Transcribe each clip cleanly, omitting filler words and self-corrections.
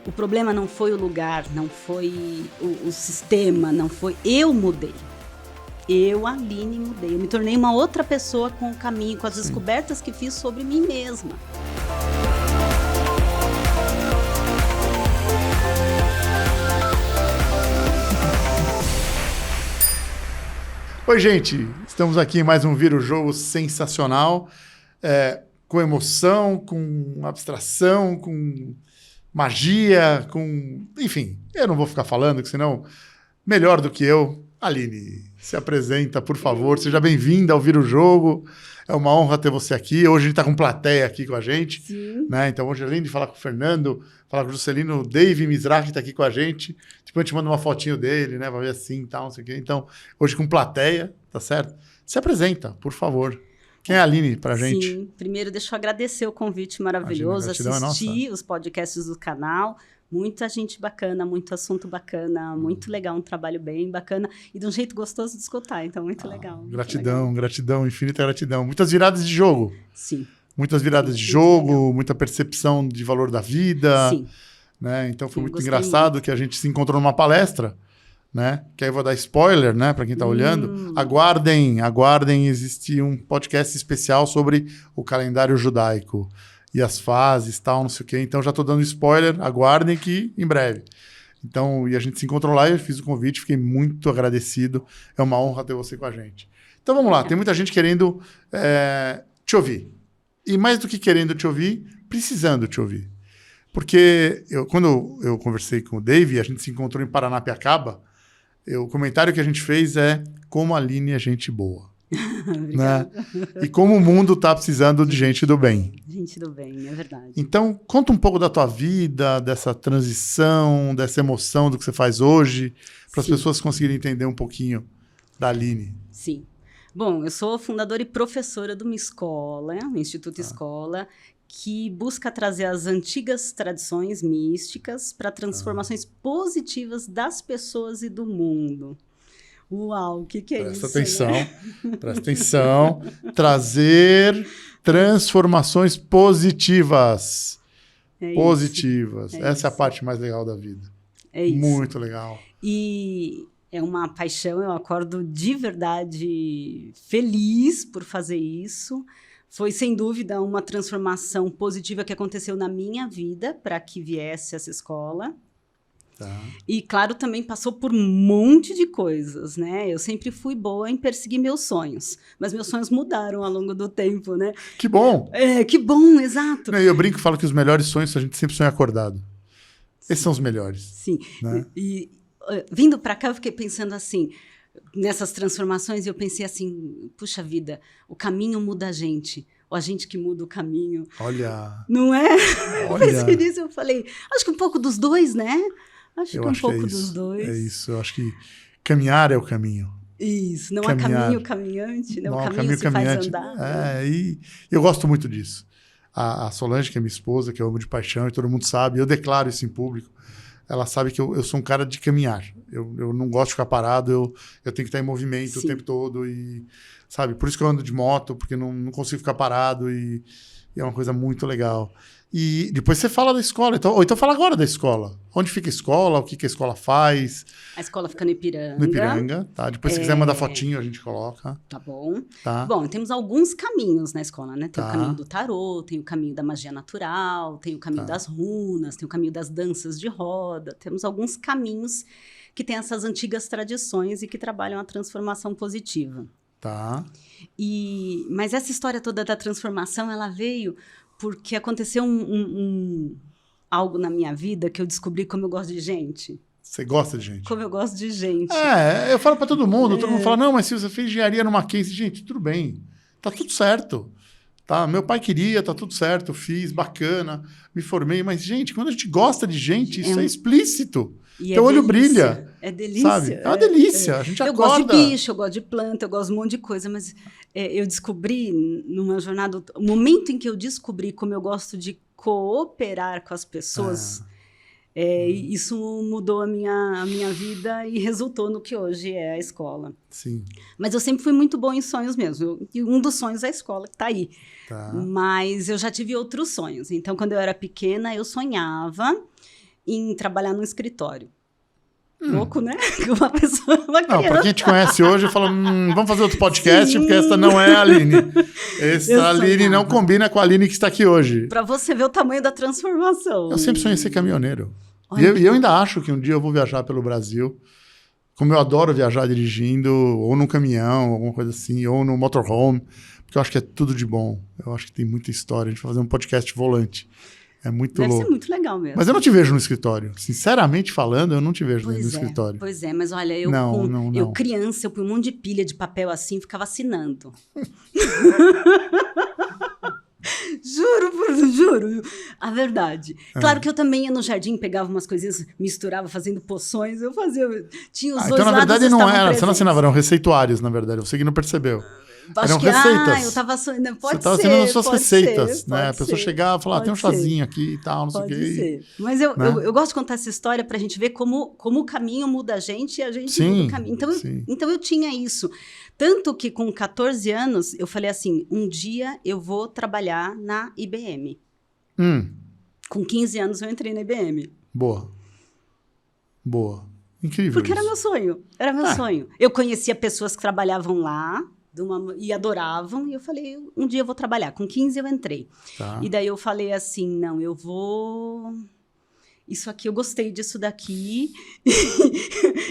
O problema não foi o lugar, não foi o sistema, não foi... Eu mudei. Eu, Aline, mudei. Eu me tornei uma outra pessoa com o caminho, com as descobertas que fiz sobre mim mesma. Oi, gente. Estamos aqui em mais um Vira o Jogo sensacional. Com emoção, com abstração, com magia, com... Enfim, eu não vou ficar falando, que senão, melhor do que eu, Aline, se apresenta, por favor. Seja bem-vinda ao Vira o Jogo. É uma honra ter você aqui. Hoje a gente está com plateia aqui com a gente. Sim. Né? Então, hoje, além de falar com o Fernando, falar com o Juscelino, o Dave Mizrahi está aqui com a gente. Depois a gente manda uma fotinho dele, né? Vai ver assim e tal, não sei o quê. Então, hoje com plateia, tá certo? Se apresenta, por favor. Quem é a Aline pra gente? Sim, primeiro deixa eu agradecer o convite maravilhoso, assistir os podcasts do canal, muita gente bacana, muito assunto bacana, muito legal, um trabalho bem bacana e de um jeito gostoso de escutar, então muito legal. Gratidão, gratidão, infinita gratidão. Muitas viradas de jogo. Sim. Muitas viradas de jogo, muita percepção de valor da vida. Sim. Né? Então foi muito engraçado que a gente se encontrou numa palestra, né? Que aí eu vou dar spoiler, né? Para quem está olhando. Aguardem, existe um podcast especial sobre o calendário judaico e as fases, tal, não sei o quê. Então já estou dando spoiler, aguardem que em breve. Então, e a gente se encontrou lá, eu fiz o convite, fiquei muito agradecido. É uma honra ter você com a gente. Então vamos lá, tem muita gente querendo te ouvir. E mais do que querendo te ouvir, precisando te ouvir. Porque quando eu conversei com o Dave, a gente se encontrou em Paranapiacaba, o comentário que a gente fez é como a Aline é gente boa. Né? E como o mundo está precisando de gente do bem. Gente do bem, é verdade. Então, conta um pouco da tua vida, dessa transição, dessa emoção do que você faz hoje, para as pessoas conseguirem entender um pouquinho da Aline. Sim. Bom, eu sou fundadora e professora de uma escola, um Instituto Escola, que busca trazer as antigas tradições místicas para transformações positivas das pessoas e do mundo. Uau, o que é isso? Presta atenção, né? Presta atenção. Trazer transformações positivas. Positivas. Essa é a parte mais legal da vida. É isso. Muito legal. E é uma paixão, eu acordo de verdade feliz por fazer isso. Foi, sem dúvida, uma transformação positiva que aconteceu na minha vida para que viesse essa escola. Tá. E, claro, também passou por um monte de coisas, né? Eu sempre fui boa em perseguir meus sonhos, mas meus sonhos mudaram ao longo do tempo, né? Que bom! Que bom, exato. Eu brinco e falo que os melhores sonhos a gente sempre sonha acordado. Esses são os melhores. Sim. Né? E vindo para cá, eu fiquei pensando assim... Nessas transformações, eu pensei assim, puxa vida, o caminho muda a gente, ou a gente que muda o caminho. Olha! Não é? Olha. Eu pensei nisso, eu falei, acho que um pouco dos dois, né? Acho que um pouco é isso, dos dois. É isso, eu acho que caminhar é o caminho. Isso, não há caminho caminhante, né? O caminho se faz andar. E eu gosto muito disso. A Solange, que é minha esposa, que eu amo de paixão, e todo mundo sabe, eu declaro isso em público, ela sabe que eu sou um cara de caminhar. Eu não gosto de ficar parado, eu tenho que estar em movimento o tempo todo. E, sabe? Por isso que eu ando de moto, porque não consigo ficar parado e é uma coisa muito legal. E depois você fala da escola. Então fala agora da escola. Onde fica a escola? O que a escola faz? A escola fica no Ipiranga. No Ipiranga, tá? Depois se quiser mandar fotinho, a gente coloca. Tá bom. Tá. Bom, temos alguns caminhos na escola, né? Tem tá. o caminho do tarô, tem o caminho da magia natural, tem o caminho das runas, tem o caminho das danças de roda. Temos alguns caminhos que têm essas antigas tradições e que trabalham a transformação positiva. Tá. Mas essa história toda da transformação, ela veio porque aconteceu algo na minha vida que eu descobri como eu gosto de gente. Você gosta de gente? Como eu gosto de gente. Eu falo pra todo mundo fala, não, mas se você fez engenharia no Mackenzie, gente, tudo bem, tá tudo certo. Tá? Meu pai queria, tá tudo certo, fiz, bacana, me formei, mas, gente, quando a gente gosta de gente, isso é explícito. Teu olho brilha. É delícia. Sabe? É uma delícia. A gente acorda. Eu gosto de bicho, eu gosto de planta, eu gosto de um monte de coisa, mas eu descobri numa jornada... O momento em que eu descobri como eu gosto de cooperar com as pessoas, isso mudou a minha vida e resultou no que hoje é a escola. Sim. Mas eu sempre fui muito boa em sonhos mesmo. E um dos sonhos é a escola, que está aí. Tá. Mas eu já tive outros sonhos. Então, quando eu era pequena, eu sonhava em trabalhar num escritório. Louco, né? Uma pessoa, uma criança. Não, pra quem te conhece hoje, fala, vamos fazer outro podcast, sim, porque essa não é a Aline. Essa Aline não combina com a Aline que está aqui hoje. Pra você ver o tamanho da transformação. Eu sempre sonhei ser caminhoneiro. E eu ainda acho que um dia eu vou viajar pelo Brasil. Como eu adoro viajar dirigindo, ou num caminhão, alguma coisa assim, ou no motorhome, porque eu acho que é tudo de bom. Eu acho que tem muita história. A gente vai fazer um podcast volante. É muito louco. Deve ser muito legal mesmo. Mas eu não te vejo no escritório. Sinceramente falando, eu não te vejo no escritório. Pois é, mas olha, eu criança, eu punha um monte de pilha de papel assim, ficava assinando. Juro, a verdade. Claro que eu também ia no jardim, pegava umas coisinhas, misturava, fazendo poções, eu fazia... Tinha os dois então, na verdade, não era, presentes. você não assinava, eram receituários, na verdade, você que não percebeu. Eram receitas. Eu tava sonhando, você estava assinando suas receitas, né? A pessoa chegava e falava, tem um chazinho aqui e tal, não sei o quê. Mas eu gosto de contar essa história pra gente ver como o caminho muda a gente e a gente muda o caminho. Então eu tinha isso. Tanto que com 14 anos, eu falei assim, um dia eu vou trabalhar na IBM. Com 15 anos eu entrei na IBM. Boa. Incrível. Porque era meu sonho. Eu conhecia pessoas que trabalhavam lá, e adoravam, e eu falei, um dia eu vou trabalhar. Com 15 eu entrei. Tá. E daí eu falei assim, não, eu vou... Isso aqui, eu gostei disso daqui.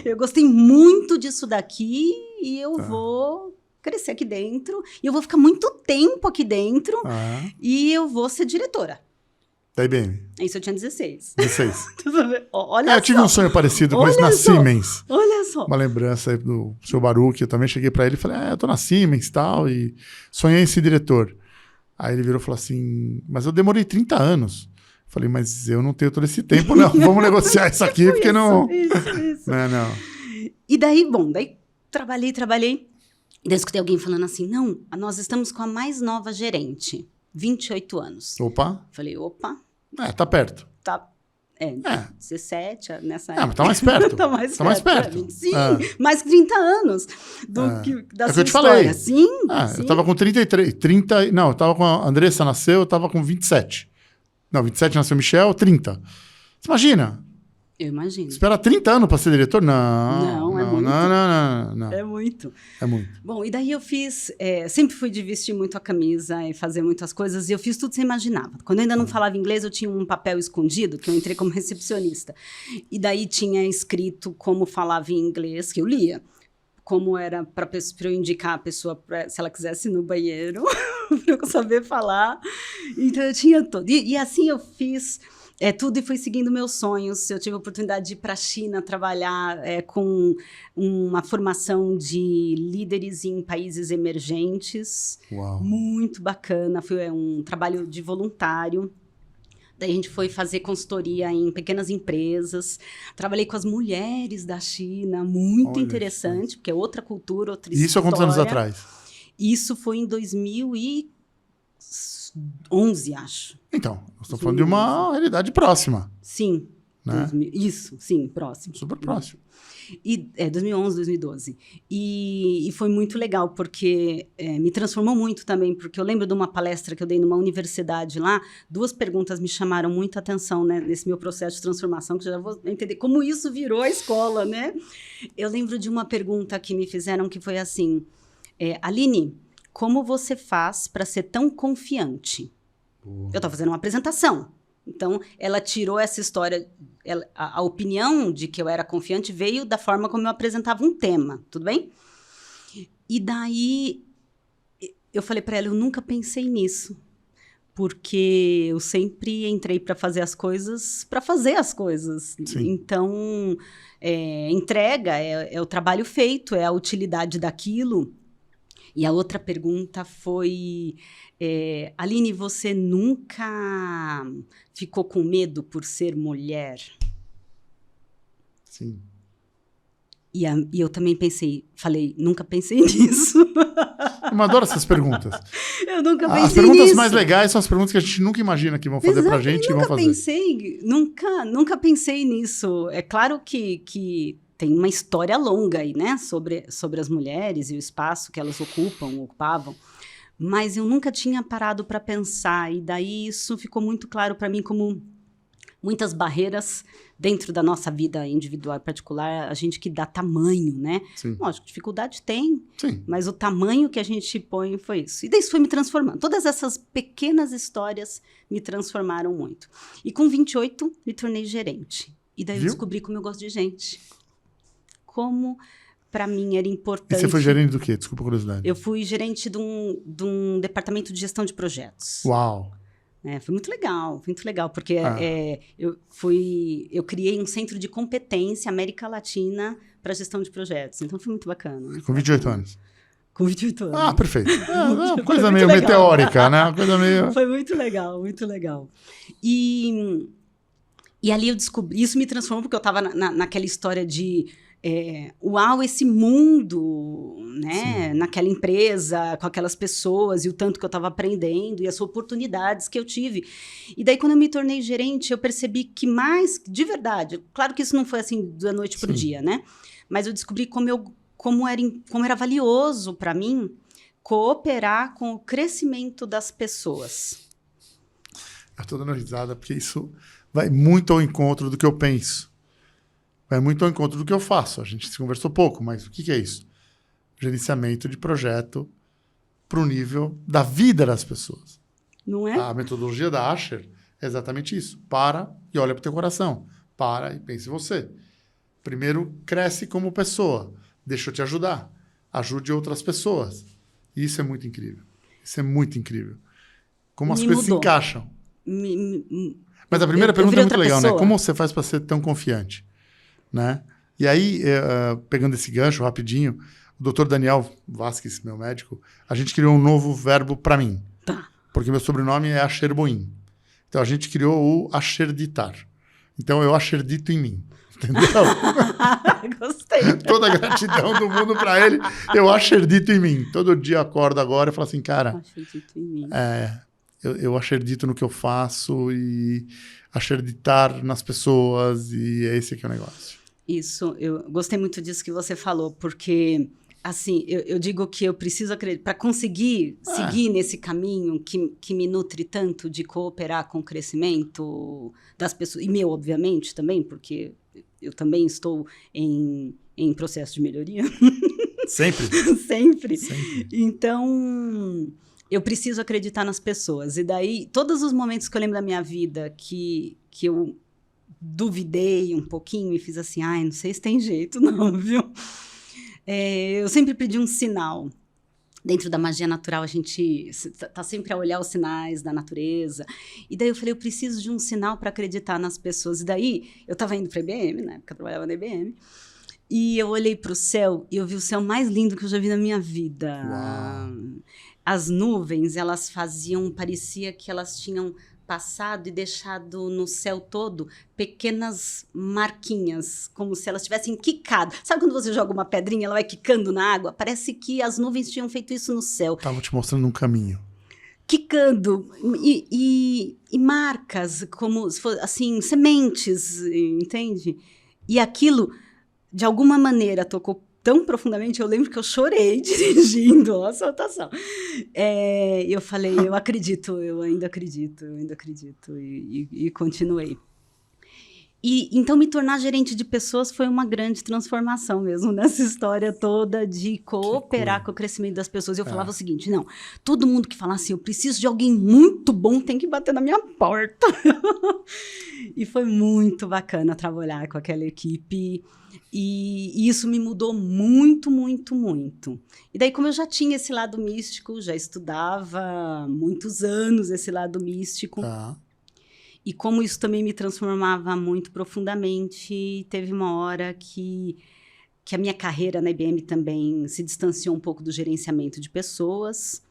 Eu gostei muito disso daqui, e eu vou crescer aqui dentro, e eu vou ficar muito tempo aqui dentro, e eu vou ser diretora. Da IBM. Isso eu tinha 16. Olha só. Eu tive um sonho parecido com isso na Siemens. Olha só. Uma lembrança aí do seu Baruch, eu também cheguei pra ele e falei, eu tô na Siemens e tal, e sonhei em ser diretor. Aí ele virou e falou assim, mas eu demorei 30 anos. Falei, mas eu não tenho todo esse tempo, não. Vamos negociar isso aqui, porque não... Isso. Não. E daí, trabalhei. E daí escutei alguém falando assim, não, nós estamos com a mais nova gerente. 28 anos. Opa. Falei, opa. Tá perto. 17, nessa época. Mas tá mais perto. Tá mais perto. 25, mais que 30 anos da sua que eu te falei. Sim. Eu tava com 33, eu tava com a Andressa nasceu, eu tava com 27. Não, 27 nasceu Michel, 30. Você imagina? Eu imagino. Espera 30 anos para ser diretor? Não, é muito. Não. É muito. É muito. Bom, e daí eu fiz... sempre fui de vestir muito a camisa e fazer muitas coisas, e eu fiz tudo que você imaginava. Quando eu ainda não falava inglês, eu tinha um papel escondido, que eu entrei como recepcionista. E daí tinha escrito como falava em inglês, que eu lia. Como era para eu indicar a pessoa, se ela quisesse ir no banheiro, para eu saber falar. Então, eu tinha tudo. E assim eu fiz... tudo e fui seguindo meus sonhos. Eu tive a oportunidade de ir para a China trabalhar com uma formação de líderes em países emergentes. Uau. Muito bacana. Foi um trabalho de voluntário. Daí a gente foi fazer consultoria em pequenas empresas. Trabalhei com as mulheres da China. Muito interessante, porque é outra cultura, outra história. Isso há quantos anos atrás? Isso foi em 2011, acho. Então, nós estamos falando de uma realidade próxima. Sim. Né? Próximo. Super próximo. 2011, 2012. E foi muito legal, porque me transformou muito também, porque eu lembro de uma palestra que eu dei numa universidade lá, 2 perguntas me chamaram muita atenção, né, nesse meu processo de transformação, que já vou entender como isso virou a escola, né? Eu lembro de uma pergunta que me fizeram, que foi assim, Aline, como você faz para ser tão confiante? Eu estava fazendo uma apresentação. Então, ela tirou essa história... A opinião de que eu era confiante veio da forma como eu apresentava um tema. Tudo bem? E daí, eu falei para ela, eu nunca pensei nisso. Porque eu sempre entrei para fazer as coisas, para fazer as coisas. Sim. Então, entrega é o trabalho feito, é a utilidade daquilo. E a outra pergunta foi, Aline, você nunca ficou com medo por ser mulher? Sim. E eu também falei, nunca pensei nisso. Eu adoro essas perguntas. Eu nunca pensei nisso. As perguntas mais legais são as perguntas que a gente nunca imagina que vão fazer pra gente e vão fazer. Nunca pensei nisso. É claro que tem uma história longa aí, né? Sobre as mulheres e o espaço que elas ocupavam. Mas eu nunca tinha parado para pensar. E daí isso ficou muito claro para mim como muitas barreiras dentro da nossa vida individual e particular, a gente que dá tamanho, né? Sim. Lógico, dificuldade tem, Sim. mas o tamanho que a gente põe foi isso. E daí isso foi me transformando. Todas essas pequenas histórias me transformaram muito. E com 28, me tornei gerente. E daí eu descobri como eu gosto de gente. Como, para mim, era importante... E você foi gerente do quê? Desculpa a curiosidade. Eu fui gerente de um departamento de gestão de projetos. Uau! Foi muito legal, porque eu criei um centro de competência América Latina para gestão de projetos. Então, foi muito bacana. Com 28 anos? Com 28 anos. Ah, perfeito. Uma coisa meio meteórica, né? Uma coisa meio... Foi muito legal, muito legal. E ali eu descobri... Isso me transformou, porque eu estava naquela história de... uau, esse mundo, né? Sim. Naquela empresa, com aquelas pessoas, e o tanto que eu estava aprendendo, e as oportunidades que eu tive. E daí, quando eu me tornei gerente, eu percebi que mais, de verdade, claro que isso não foi assim da noite para o dia, né? Mas eu descobri como era valioso para mim cooperar com o crescimento das pessoas. Eu estou dando risada, porque isso vai muito ao encontro do que eu penso. Vai muito ao encontro do que eu faço. A gente se conversou pouco, mas o que é isso? Gerenciamento de projeto para o nível da vida das pessoas. Não é? A metodologia da Asher é exatamente isso. Para e olha para o teu coração. Para e pense em você. Primeiro, cresce como pessoa. Deixa eu te ajudar. Ajude outras pessoas. E isso é muito incrível. Isso é muito incrível. Como as coisas se encaixam. Mas a primeira pergunta é muito legal, né? Como você faz para ser tão confiante? Né? E aí, pegando esse gancho rapidinho, o Dr. Daniel Vasquez, meu médico, a gente criou um novo verbo para mim. Tá. Porque meu sobrenome é Asherboim. Então a gente criou o Asherditar. Então eu acherdito em mim. Entendeu? Gostei. Toda a gratidão do mundo para ele, eu acherdito em mim. Todo dia eu acordo agora e falo assim, cara, Acherdito em mim. Eu acherdito no que eu faço e acreditar nas pessoas, e esse aqui é o negócio. Isso, eu gostei muito disso que você falou, porque, assim, eu digo que eu preciso acreditar, para conseguir seguir nesse caminho que me nutre tanto de cooperar com o crescimento das pessoas, e meu, obviamente, também, porque eu também estou em processo de melhoria. Sempre? Sempre. Então, eu preciso acreditar nas pessoas. E daí, todos os momentos que eu lembro da minha vida que eu duvidei um pouquinho e fiz assim, não sei se tem jeito não, viu? Eu sempre pedi um sinal. Dentro da magia natural, a gente está sempre a olhar os sinais da natureza. E daí eu falei, eu preciso de um sinal para acreditar nas pessoas. E daí, eu estava indo para a IBM, na época eu trabalhava na IBM, e eu olhei para o céu e eu vi o céu mais lindo que eu já vi na minha vida. Uau. As nuvens, parecia que elas tinham passado e deixado no céu todo pequenas marquinhas, como se elas tivessem quicado. Sabe quando você joga uma pedrinha, ela vai quicando na água? Parece que as nuvens tinham feito isso no céu. Estava te mostrando um caminho. Quicando. E marcas, como se fosse, assim, sementes, entende? E aquilo, de alguma maneira, tocou tão profundamente, eu lembro que eu chorei dirigindo, ó, a soltação. Eu falei, eu acredito, eu ainda acredito, e continuei. E então me tornar gerente de pessoas foi uma grande transformação mesmo nessa história toda de cooperar com o crescimento das pessoas. Eu falava o seguinte, não, todo mundo que fala assim, eu preciso de alguém muito bom, tem que bater na minha porta. E foi muito bacana trabalhar com aquela equipe. E isso me mudou muito, muito, muito. E daí, como eu já tinha esse lado místico, já estudava há muitos anos esse lado místico, e como isso também me transformava muito profundamente, teve uma hora que a minha carreira na IBM também se distanciou um pouco do gerenciamento de pessoas,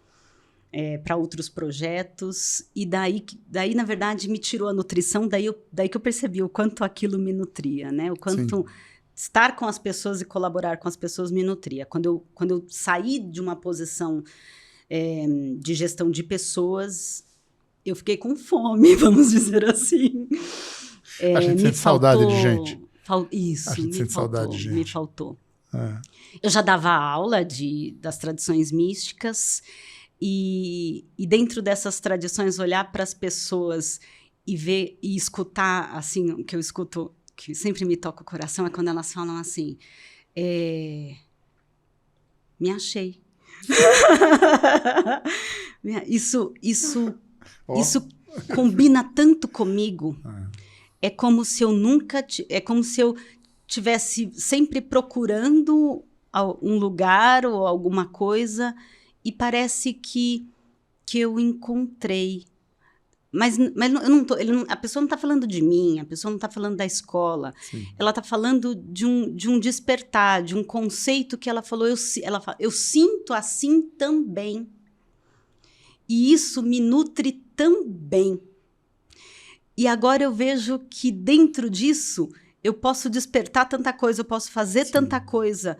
para outros projetos, e daí, na verdade, me tirou a nutrição, daí que eu percebi o quanto aquilo me nutria, né? O quanto... Sim. Estar com as pessoas e colaborar com as pessoas me nutria. Quando eu saí de uma posição de gestão eu fiquei com fome, vamos dizer assim. A gente sente saudade de gente. Isso, a gente sente saudade de gente. Me faltou. Eu já dava aula das tradições místicas e dentro dessas tradições olhar para as pessoas e ver e escutar, assim, o que eu escuto, que sempre me toca o coração, é quando elas falam assim, me achei. Isso combina tanto comigo. É como se eu tivesse sempre procurando um lugar ou alguma coisa e parece que eu encontrei. Mas eu não tô, a pessoa não está falando de mim, a pessoa não está falando da escola. Sim. Ela está falando de um despertar, de um conceito que ela falou, eu sinto assim também. E isso me nutre também. E agora eu vejo que dentro disso eu posso despertar tanta coisa, eu posso fazer Sim. tanta coisa.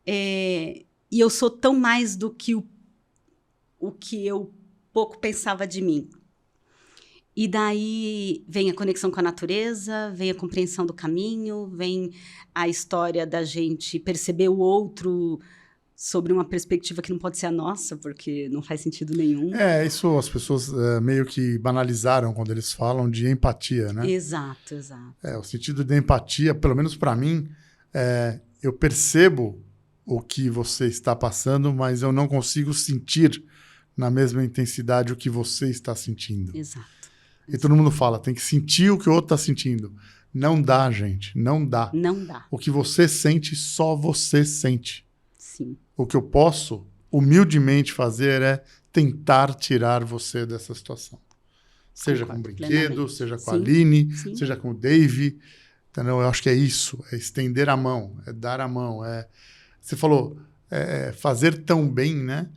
E eu sou tão mais do que o que eu pouco pensava de mim. E daí vem a conexão com a natureza, vem a compreensão do caminho, vem a história da gente perceber o outro sobre uma perspectiva que não pode ser a nossa, porque não faz sentido nenhum. Isso as pessoas meio que banalizaram quando eles falam de empatia, né? Exato. O sentido de empatia, pelo menos para mim, eu percebo o que você está passando, mas eu não consigo sentir na mesma intensidade o que você está sentindo. Exato. E todo mundo fala, tem que sentir o que o outro está sentindo. Não dá, gente, não dá. Não dá. O que você sente, só você sente. Sim. O que eu posso, humildemente, fazer é tentar tirar você dessa situação. Seja com o brinquedo, seja com a Aline, seja com o Dave. Entendeu? Eu acho que é isso, é estender a mão, é dar a mão. Você falou, fazer tão bem, né?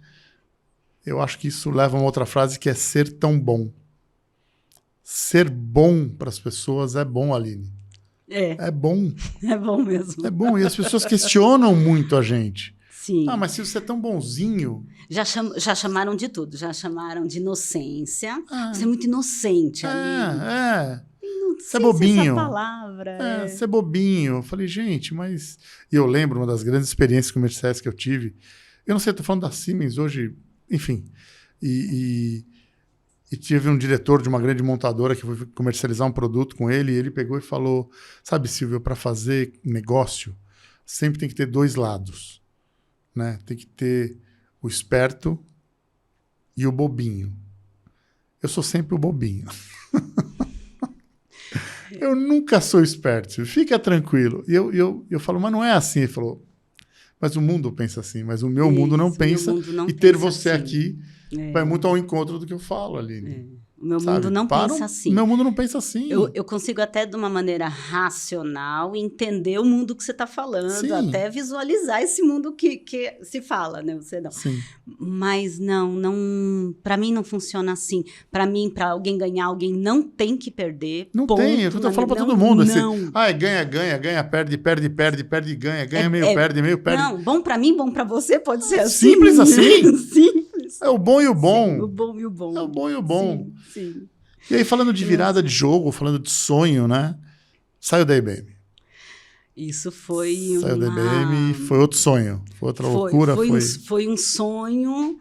Eu acho que isso leva a uma outra frase que é ser tão bom. Ser bom para as pessoas é bom, Aline. É bom. É bom mesmo. É bom. E as pessoas questionam muito a gente. Sim. Mas se você é tão bonzinho... Já chamaram de tudo. Já chamaram de inocência. Você é muito inocente, Aline. Você é bobinho. Essa palavra. Você é bobinho. Eu falei, gente, mas... E eu lembro uma das grandes experiências comerciais que eu tive. Eu não sei, estou falando da Siemens hoje. Enfim. E tive um diretor de uma grande montadora que foi comercializar um produto com ele, e ele pegou e falou, sabe, Silvio, para fazer negócio, sempre tem que ter dois lados, né? Tem que ter o esperto e o bobinho. Eu sou sempre o bobinho. Eu nunca sou esperto, Silvio, fica tranquilo. E eu falo, mas não é assim. Ele falou, mas o mundo pensa assim, mas o meu mundo não pensa, e ter você assim. Aqui... Vai muito ao encontro do que eu falo, Aline. O meu mundo não pensa assim. Meu mundo não pensa assim. Eu consigo até, de uma maneira racional, entender o mundo que você está falando, Sim. até visualizar esse mundo que se fala, né? Você não. Sim. Mas não, para mim não funciona assim. Para mim, para alguém ganhar, alguém não tem que perder. Não ponto, tem, eu tô falando para todo mundo. Não. Assim, ganha, perde, perde, meio, perde. Não, bom para mim, bom para você, pode ser assim. Simples assim. Sim. É o bom e o bom. Sim, o bom e o bom. É o bom e o bom. Sim. E aí, falando de virada de jogo, falando de sonho, né? Saiu da IBM. Isso foi Saiu da IBM, foi outro sonho. Foi outra loucura. Foi um sonho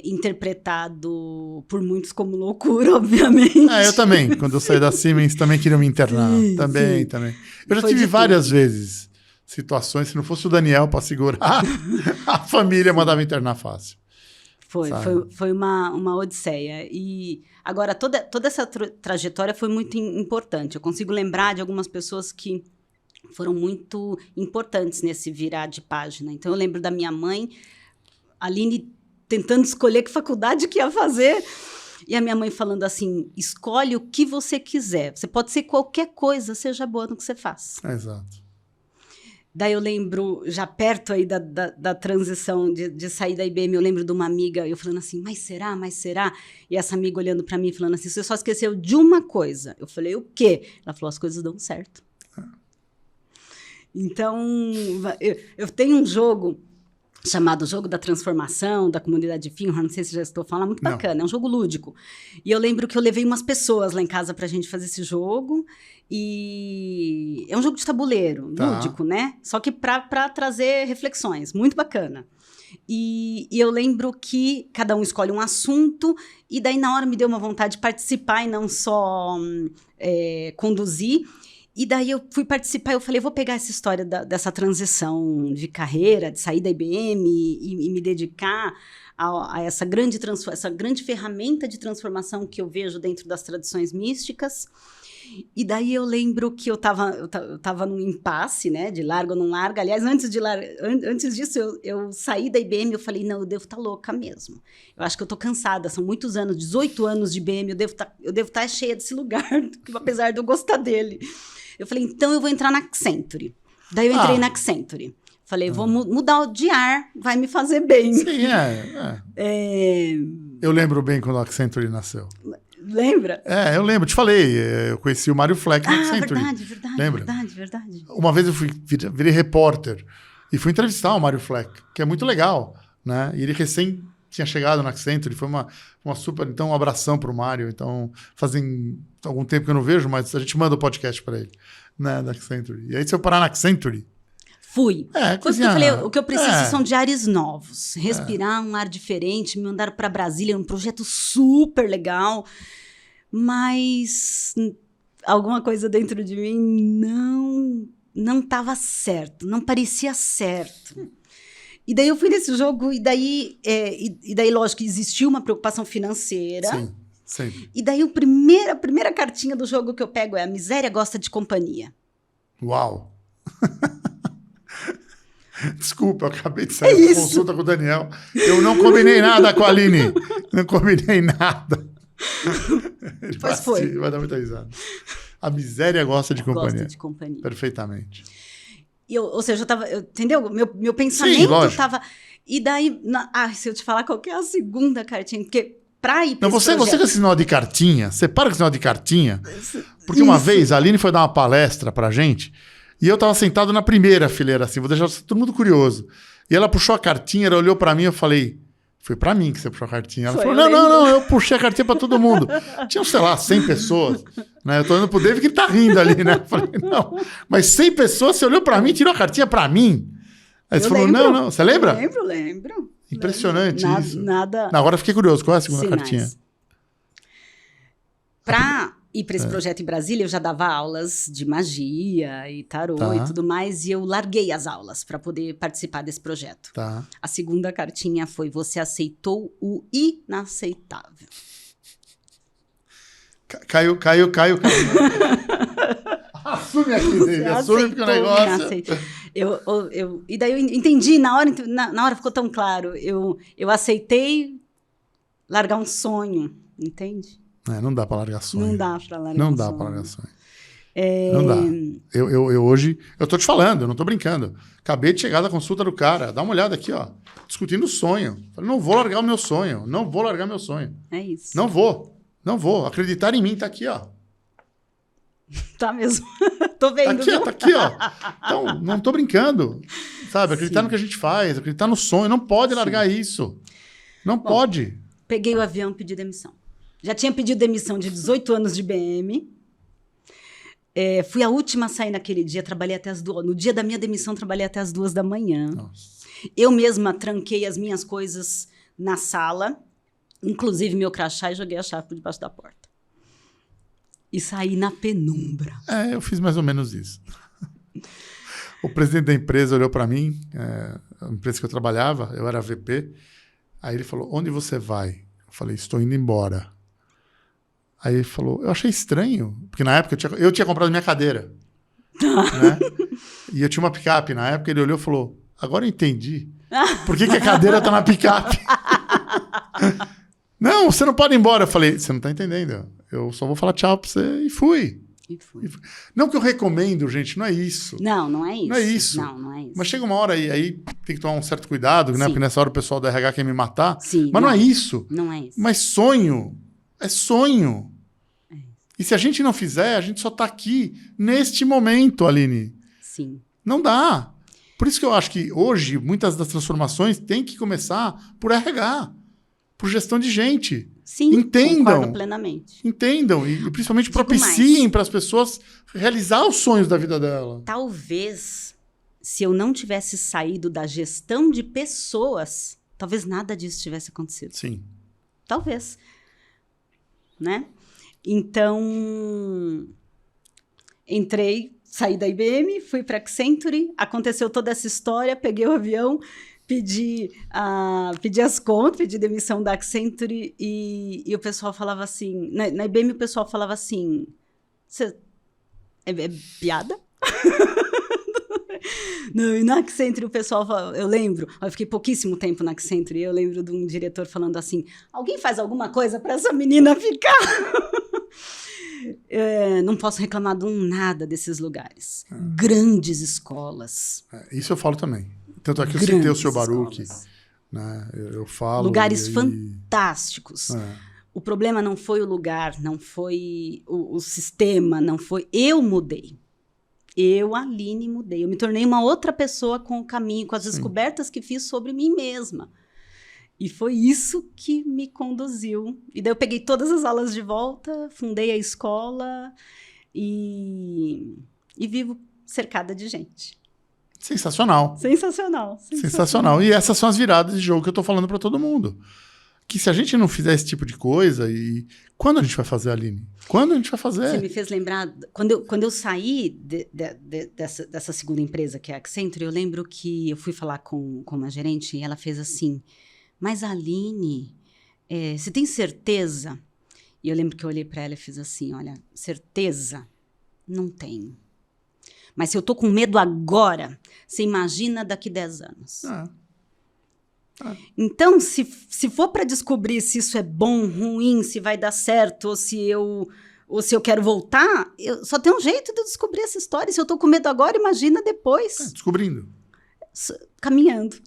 interpretado por muitos como loucura, obviamente. Eu também. Quando eu saí da Siemens, também queria me internar. Sim. Também. Eu já tive várias vezes situações, se não fosse o Daniel para segurar, a família mandava internar fácil. Foi uma odisseia. E agora, toda essa trajetória foi muito importante. Eu consigo lembrar de algumas pessoas que foram muito importantes nesse virar de página. Então, eu lembro da minha mãe, Aline, tentando escolher que faculdade que ia fazer. E a minha mãe falando assim, escolhe o que você quiser. Você pode ser qualquer coisa, seja boa no que você faz. Exato. Daí eu lembro, já perto aí da transição de sair da IBM, eu lembro de uma amiga, eu falando assim, mas será? E essa amiga olhando para mim, falando assim, você só esqueceu de uma coisa. Eu falei, o quê? Ela falou, as coisas dão certo. Então, eu tenho um jogo chamado Jogo da Transformação, da comunidade de Finhorn, não sei se já estou falando, muito bacana, é um jogo lúdico. E eu lembro que eu levei umas pessoas lá em casa pra gente fazer esse jogo, e é um jogo de tabuleiro, lúdico, né? Só que pra trazer reflexões, muito bacana. E eu lembro que cada um escolhe um assunto, e daí na hora me deu uma vontade de participar e não só conduzir. E daí eu fui participar, eu falei, vou pegar essa história dessa transição de carreira, de sair da IBM e me dedicar a essa grande ferramenta de transformação que eu vejo dentro das tradições místicas. E daí eu lembro que eu tava num impasse, né, de larga ou não larga. Aliás, antes disso, eu saí da IBM, eu falei, não, eu devo estar louca mesmo. Eu acho que eu tô cansada, são muitos anos, 18 anos de IBM, eu devo estar cheia desse lugar, apesar de eu gostar dele. Eu falei, então eu vou entrar na Accenture. Daí eu entrei na Accenture. Falei, vou mudar de ar, vai me fazer bem. Sim, Eu lembro bem quando a Accenture nasceu. Lembra? Eu lembro, te falei, eu conheci o Mário Fleck na Accenture. Verdade. Lembra? Verdade. Uma vez eu virei repórter e fui entrevistar o Mário Fleck, que é muito legal, né? E ele recém tinha chegado na Accenture, foi uma super... Então, um abração pro Mário. Então, fazem algum tempo que eu não vejo, mas a gente manda o podcast para ele, né, da Accenture. E aí, se eu parar na Accenture... Fui. Foi porque eu falei, o que eu preciso são de ares novos. Respirar um ar diferente. Me mandaram para Brasília, um projeto super legal. Mas alguma coisa dentro de mim não estava certo. Não parecia certo. E daí eu fui nesse jogo, e daí, lógico, existiu uma preocupação financeira. Sim, sempre. E daí a primeira cartinha do jogo que eu pego é: a miséria gosta de companhia. Uau! Desculpa, eu acabei de sair da consulta com o Daniel. Eu não combinei nada com a Aline. Não combinei nada. Pois foi. Vai dar muita risada. A miséria gosta de companhia. Gosta de companhia. Perfeitamente. Ou seja, eu tava... Entendeu? Meu pensamento estava... E daí... se eu te falar qual que é a segunda cartinha... Porque pra ir pra não, você com esse sinal de cartinha, você para com esse sinal de cartinha, porque uma vez a Aline foi dar uma palestra pra gente... E eu tava sentado na primeira fileira, assim, vou deixar todo mundo curioso. E ela puxou a cartinha, ela olhou pra mim, eu falei, foi pra mim que você puxou a cartinha. Ela falou, não, eu puxei a cartinha pra todo mundo. Tinham, sei lá, 100 pessoas, né? Eu tô olhando pro David que ele tá rindo ali, né? Eu falei, não, mas 100 pessoas, você olhou pra mim, tirou a cartinha pra mim. Aí você falou, não, você lembra? Lembro. Impressionante isso. Nada... Agora eu fiquei curioso, qual é a segunda cartinha? Pra... ir para esse projeto em Brasília, eu já dava aulas de magia e tarô e tudo mais, e eu larguei as aulas para poder participar desse projeto. A segunda cartinha foi: você aceitou o inaceitável. Caiu. Assume aqui, David. Assume porque o negócio... E daí eu entendi, na hora ficou tão claro. Eu aceitei largar um sonho, entende? Não dá para largar sonho. Não dá para largar sonho. Não dá para largar sonho. Não dá. Eu hoje... Eu tô te falando, eu não tô brincando. Acabei de chegar da consulta do cara. Dá uma olhada aqui, ó. Discutindo o sonho. Falei, não vou largar o meu sonho. Não vou largar meu sonho. É isso. Não vou. Acreditar em mim tá aqui, ó. Tá mesmo. Tô vendo. Tá aqui, ó. Então, não tô brincando. Sabe? Acreditar no que a gente faz. Acreditar no sonho. Não pode largar isso. Não pode. Peguei o avião e pedi demissão. Já tinha pedido demissão de 18 anos de IBM. Fui a última a sair naquele dia, trabalhei até as 2. No dia da minha demissão, trabalhei até as 2 da manhã. Nossa. Eu mesma tranquei as minhas coisas na sala, inclusive meu crachá, e joguei a chave por debaixo da porta. E saí na penumbra. Eu fiz mais ou menos isso. O presidente da empresa olhou para mim, a empresa que eu trabalhava, eu era VP, aí ele falou, onde você vai? Eu falei, estou indo embora. Aí ele falou, eu achei estranho, porque na época eu tinha comprado minha cadeira. Né? E eu tinha uma picape na época, ele olhou e falou, agora eu entendi. Por que a cadeira tá na picape? Não, você não pode ir embora. Eu falei, você não tá entendendo. Eu só vou falar tchau pra você. E fui. Não que eu recomendo, gente, não é isso. Não é isso. Não é isso. Não é isso. Mas chega uma hora aí tem que tomar um certo cuidado, né? Porque nessa hora o pessoal do RH quer me matar. Sim, mas não é isso. Não é isso. Mas sonho é sonho. E se a gente não fizer, a gente só tá aqui neste momento, Aline. Sim. Não dá. Por isso que eu acho que hoje muitas das transformações têm que começar por RH, por gestão de gente. Sim, entendam, concordo plenamente. Entendam e principalmente propiciem para as pessoas realizar os sonhos da vida dela. Talvez, se eu não tivesse saído da gestão de pessoas, talvez nada disso tivesse acontecido. Sim. Talvez. Né? Então, saí da IBM, fui para a Accenture, aconteceu toda essa história, peguei o avião, pedi as contas, pedi demissão da Accenture e o pessoal falava assim, na IBM o pessoal falava assim, é piada? Não, e na Accenture o pessoal, eu lembro, eu fiquei pouquíssimo tempo na Accenture, e eu lembro de um diretor falando assim, alguém faz alguma coisa para essa menina ficar? Não posso reclamar de nada desses lugares. Grandes escolas. Isso eu falo também. Tanto é que eu citei o seu Baruch, né? Eu falo... Lugares fantásticos. O problema não foi o lugar, não foi o sistema, não foi... Eu mudei. Eu, Aline, mudei. Eu me tornei uma outra pessoa com o caminho, com as descobertas que fiz sobre mim mesma. E foi isso que me conduziu. E daí eu peguei todas as aulas de volta, fundei a escola e vivo cercada de gente. Sensacional. Sensacional. E essas são as viradas de jogo que eu tô falando para todo mundo. Que se a gente não fizer esse tipo de coisa, e quando a gente vai fazer, Aline? Quando a gente vai fazer? Você me fez lembrar, quando eu saí dessa segunda empresa, que é a Accenture, eu lembro que eu fui falar com uma gerente e ela fez assim, mas Aline, você tem certeza? E eu lembro que eu olhei para ela e fiz assim, olha, certeza? Não tenho. Mas se eu tô com medo agora, você imagina daqui 10 anos. Então, se for para descobrir se isso é bom, ruim, se vai dar certo, ou se eu quero voltar, só tem um jeito de eu descobrir essa história. Se eu tô com medo agora, imagina depois. Descobrindo. Caminhando.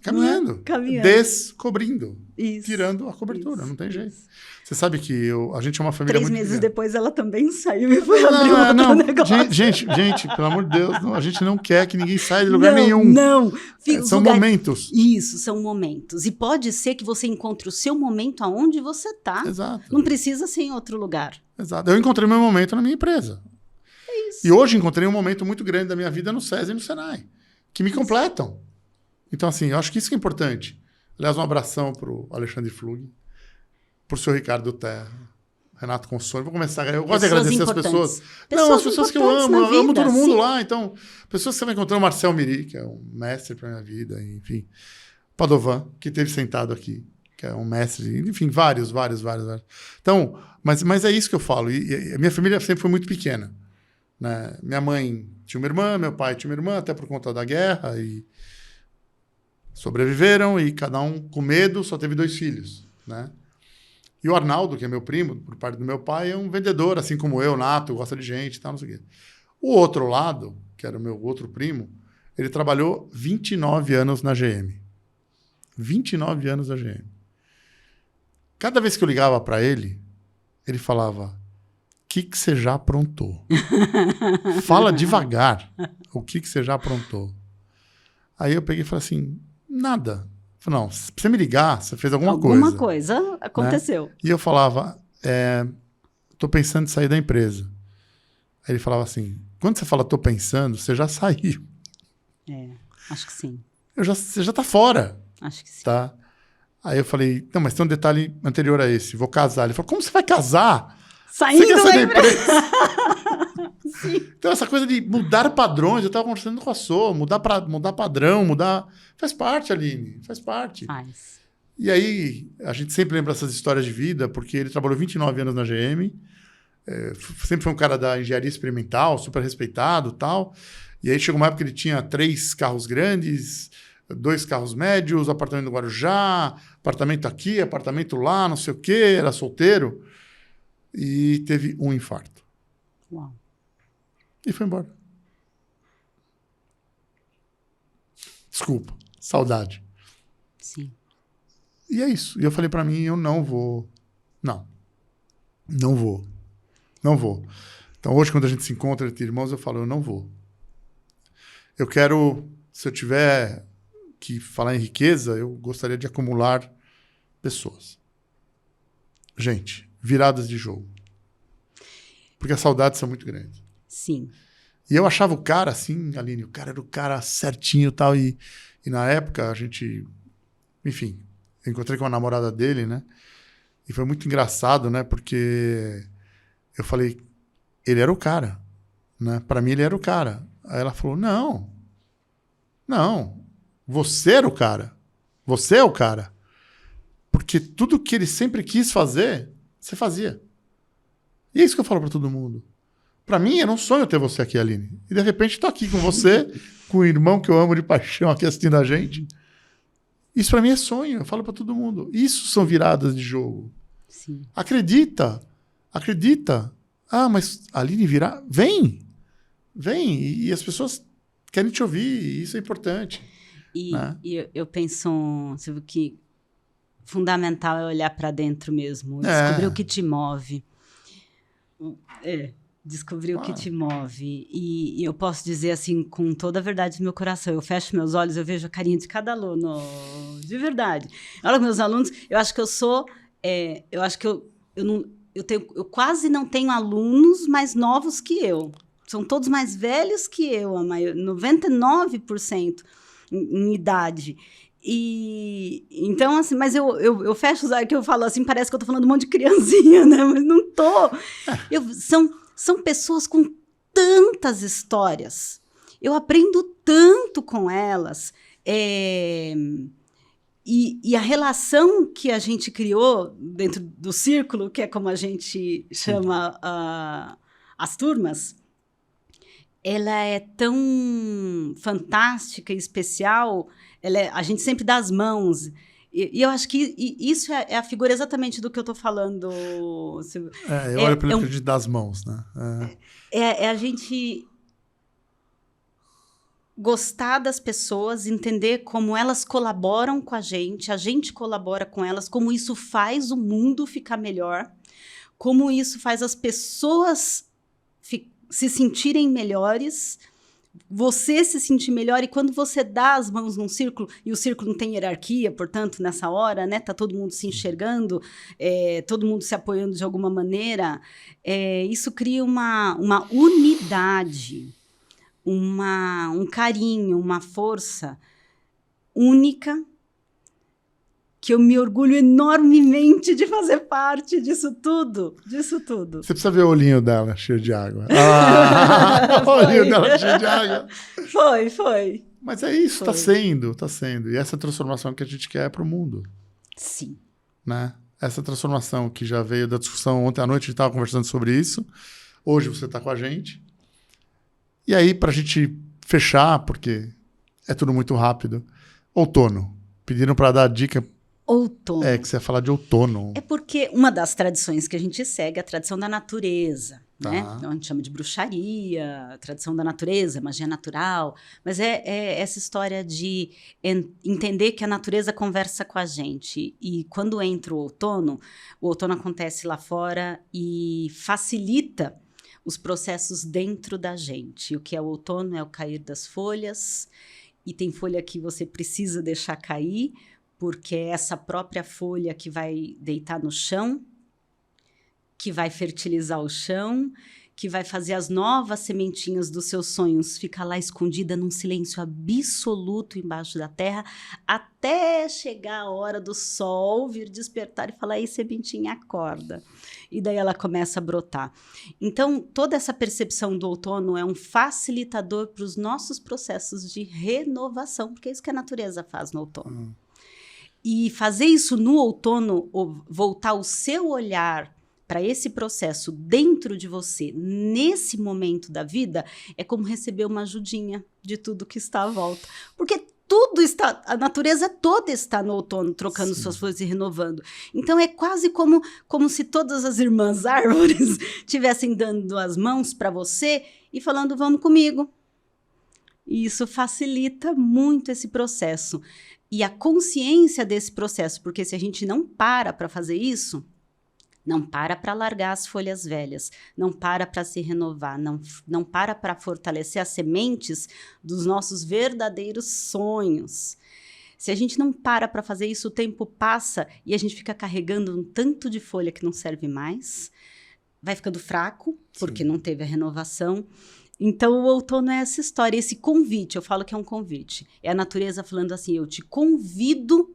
Descobrindo. Isso. Tirando a cobertura, não tem jeito. Você sabe que a gente é uma família 3 muito meses pequena. Depois ela também saiu e foi abrir outro negócio. Gente, pelo amor de Deus, a gente não quer que ninguém saia de lugar nenhum. Não. São momentos. Isso, são momentos. E pode ser que você encontre o seu momento aonde você está. Exato. Não precisa ser em outro lugar. Exato. Eu encontrei meu momento na minha empresa. É isso. E hoje encontrei um momento muito grande da minha vida no SESI e no Senai, que me completam. Então, assim, eu acho que isso que é importante. Aliás, um abração para o Alexandre Flug, para o seu Ricardo Terra, Renato Consone. Vou começar. Eu gosto de agradecer as pessoas. As pessoas que eu amo. Eu amo todo mundo lá. Então, pessoas que você vai encontrar. O Marcel Miri, que é um mestre para minha vida. Enfim, Padovan, que esteve sentado aqui, que é um mestre. Enfim, vários. Então, mas é isso que eu falo. E a minha família sempre foi muito pequena. Né? Minha mãe tinha uma irmã, meu pai tinha uma irmã, até por conta da guerra. E sobreviveram e cada um com medo, só teve 2 filhos, né? E o Arnaldo, que é meu primo, por parte do meu pai, é um vendedor, assim como eu, nato, gosta de gente e tal, não sei o quê. O outro lado, que era o meu outro primo, ele trabalhou 29 anos na GM. 29 anos na GM. Cada vez que eu ligava para ele, ele falava, o que você já aprontou? Fala devagar, o que você já aprontou? Aí eu peguei e falei assim, nada. Falei, não, se você me ligar, você fez alguma coisa. Alguma coisa aconteceu. Né? E eu falava, tô pensando em sair da empresa. Aí ele falava assim, quando você fala tô pensando, você já saiu. Acho que sim. Você já tá fora. Acho que sim. Tá? Aí eu falei, não, mas tem um detalhe anterior a esse, vou casar. Ele falou, como você vai casar? Saindo você quer sair da empresa? Sim. Então, essa coisa de mudar padrões, eu estava conversando com a Sô, mudar padrão, faz parte, Aline, faz parte. Faz. E aí, a gente sempre lembra essas histórias de vida, porque ele trabalhou 29 anos na GM, sempre foi um cara da engenharia experimental, super respeitado e tal. E aí chegou uma época que ele tinha 3 carros grandes, 2 carros médios, apartamento no Guarujá, apartamento aqui, apartamento lá, não sei o quê, era solteiro. E teve um infarto. Uau. E foi embora. Desculpa, saudade. Sim. E é isso. E eu falei pra mim, eu não vou. Não vou. Então hoje, quando a gente se encontra entre irmãos, eu falo, eu não vou. Eu quero, se eu tiver que falar em riqueza, eu gostaria de acumular pessoas. Gente, viradas de jogo. Porque as saudades são muito grandes. Sim. E eu achava o cara assim, Aline, o cara era o cara certinho e tal. E na época a gente... Enfim, eu encontrei com a namorada dele, né? E foi muito engraçado, né? Porque eu falei, ele era o cara, né? Para mim, ele era o cara. Aí ela falou, não, você era o cara. Você é o cara. Porque tudo que ele sempre quis fazer, você fazia. E é isso que eu falo para todo mundo. Para mim, era um sonho ter você aqui, Aline. E, de repente, estou aqui com você, com o irmão que eu amo de paixão aqui assistindo a gente. Isso para mim é sonho. Eu falo para todo mundo. Isso são viradas de jogo. Sim. Acredita. Ah, mas Aline virar... Vem. E as pessoas querem te ouvir. E isso é importante. Né? E eu penso, Silvio, que fundamental é olhar para dentro mesmo. Descobrir o que te move. Descobrir o que te move. E eu posso dizer assim, com toda a verdade do meu coração, eu fecho meus olhos, eu vejo a carinha de cada aluno, de verdade. Olha, meus alunos, eu acho que eu sou... eu acho que eu quase não tenho alunos mais novos que eu. São todos mais velhos que eu, 99% em idade. E então, assim, mas eu fecho os olhos que eu falo assim, parece que eu tô falando um monte de criancinha, né? Mas não tô. São pessoas com tantas histórias. Eu aprendo tanto com elas. E a relação que a gente criou dentro do círculo, que é como a gente chama as turmas, ela é tão fantástica e especial. A gente sempre dá as mãos. E eu acho que isso é a figura exatamente do que eu estou falando. Eu olho pelo acredito das mãos, né? É a gente gostar das pessoas, entender como elas colaboram com a gente colabora com elas, como isso faz o mundo ficar melhor, como isso faz as pessoas se sentirem melhores, você se sentir melhor, e quando você dá as mãos num círculo, e o círculo não tem hierarquia, portanto, nessa hora, né, tá todo mundo se enxergando, todo mundo se apoiando de alguma maneira, isso cria uma unidade, um carinho, uma força única, que eu me orgulho enormemente de fazer parte disso tudo. Você precisa ver o olhinho dela cheio de água. O olhinho dela cheio de água. Foi. Mas é isso, tá sendo. E essa transformação que a gente quer para o mundo. Sim. Né? Essa transformação que já veio da discussão ontem à noite, a gente estava conversando sobre isso. Hoje você está com a gente. E aí, para a gente fechar, porque é tudo muito rápido, outono. Pediram para dar dica. Outono. Que você ia falar de outono. É porque uma das tradições que a gente segue é a tradição da natureza, né? Então, a gente chama de bruxaria, tradição da natureza, magia natural. Mas é essa história de entender que a natureza conversa com a gente. E quando entra o outono acontece lá fora e facilita os processos dentro da gente. O que é o outono é o cair das folhas, e tem folha que você precisa deixar cair, porque é essa própria folha que vai deitar no chão, que vai fertilizar o chão, que vai fazer as novas sementinhas dos seus sonhos ficar lá escondida num silêncio absoluto embaixo da terra, até chegar a hora do sol vir despertar e falar, aí sementinha, acorda. E daí ela começa a brotar. Então, toda essa percepção do outono é um facilitador para os nossos processos de renovação, porque é isso que a natureza faz no outono. E fazer isso no outono, voltar o seu olhar para esse processo dentro de você, nesse momento da vida, é como receber uma ajudinha de tudo que está à volta. Porque a natureza toda está no outono, trocando suas folhas e renovando. Então, é quase como se todas as irmãs árvores estivessem dando as mãos para você e falando, vamos comigo. E isso facilita muito esse processo. E a consciência desse processo, porque se a gente não para fazer isso, não para largar as folhas velhas, não para se renovar, não para fortalecer as sementes dos nossos verdadeiros sonhos. Se a gente não para fazer isso, o tempo passa e a gente fica carregando um tanto de folha que não serve mais, vai ficando fraco, porque não teve a renovação. Então, o outono é essa história, esse convite, eu falo que é um convite. É a natureza falando assim, eu te convido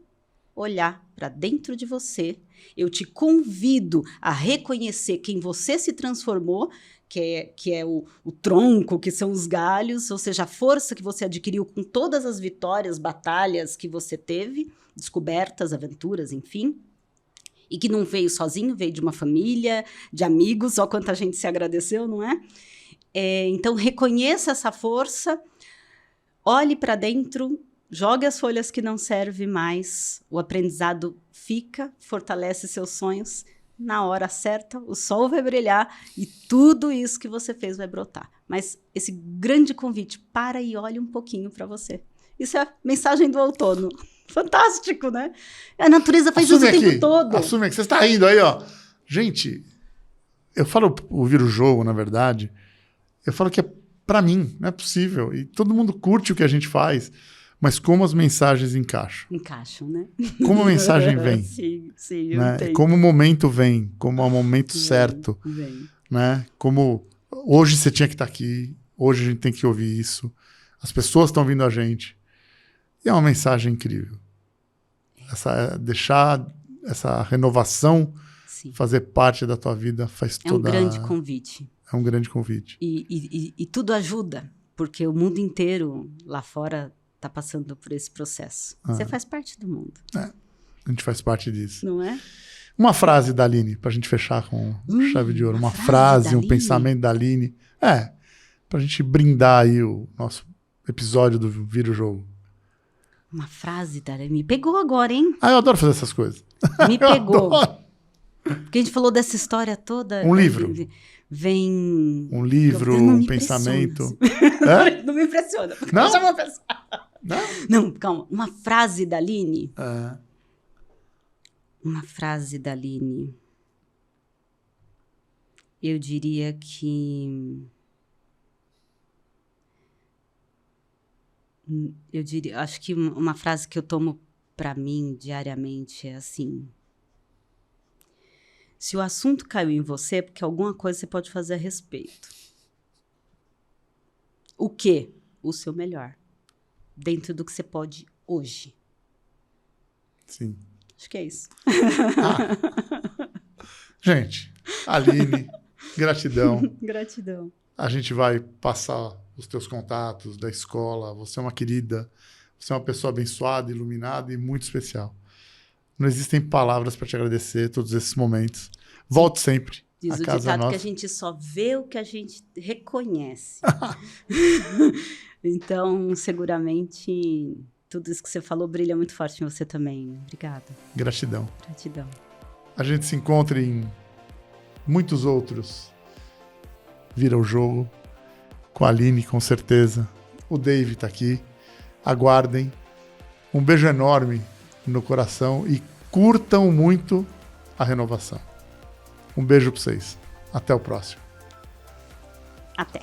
olhar para dentro de você. Eu te convido a reconhecer quem você se transformou, que é o tronco, que são os galhos, ou seja, a força que você adquiriu com todas as vitórias, batalhas que você teve, descobertas, aventuras, enfim. E que não veio sozinho, veio de uma família, de amigos, ó quanta gente se agradeceu, não é? Então, reconheça essa força, olhe para dentro, jogue as folhas que não servem mais, o aprendizado fica, fortalece seus sonhos, na hora certa o sol vai brilhar e tudo isso que você fez vai brotar. Mas esse grande convite, para e olhe um pouquinho para você. Isso é a mensagem do outono. Fantástico, né? A natureza faz isso o tempo todo. Assume aqui. Você está rindo aí, ó. Gente, eu falo ouvir o jogo, na verdade, eu falo que é para mim, não é possível. E todo mundo curte o que a gente faz, mas como as mensagens encaixam. Encaixam, né? Como a mensagem vem. Sim, né? Como o momento vem, como é o momento certo. Vem. Né? Como hoje você tinha que estar aqui, hoje a gente tem que ouvir isso. As pessoas estão ouvindo a gente. E é uma mensagem incrível. Deixar essa renovação fazer parte da tua vida faz toda... É um grande convite. É um grande convite. E tudo ajuda, porque o mundo inteiro lá fora está passando por esse processo. Você faz parte do mundo. A gente faz parte disso. Não é? Uma frase da Aline, para a gente fechar com chave de ouro. Uma frase, um pensamento da Aline. Para a gente brindar aí o nosso episódio do Vira o Jogo. Uma frase da Aline. Me pegou agora, hein? Eu adoro fazer essas coisas. Me pegou. Porque a gente falou dessa história toda. Um livro. Vem... Um livro, um pensamento. Não me impressiona. Não? Não, calma. Uma frase da Aline. Uma frase da Aline. Eu diria que... acho que uma frase que eu tomo para mim diariamente é assim: se o assunto caiu em você, é porque alguma coisa você pode fazer a respeito. O quê? O seu melhor. Dentro do que você pode hoje. Sim. Acho que é isso. Gente, Aline, gratidão. Gratidão. A gente vai passar os teus contatos da escola. Você é uma querida, você é uma pessoa abençoada, iluminada e muito especial. Não existem palavras para te agradecer todos esses momentos. Volte sempre. Diz a o casa ditado nossa. que a gente só vê o que a gente reconhece. Então, seguramente, tudo isso que você falou brilha muito forte em você também. Obrigada. Gratidão. Gratidão. A gente se encontra em muitos outros Vira o Jogo. Com a Aline, com certeza. O Dave está aqui. Aguardem. Um beijo enorme no coração e curtam muito a renovação. Um beijo para vocês. Até o próximo. Até.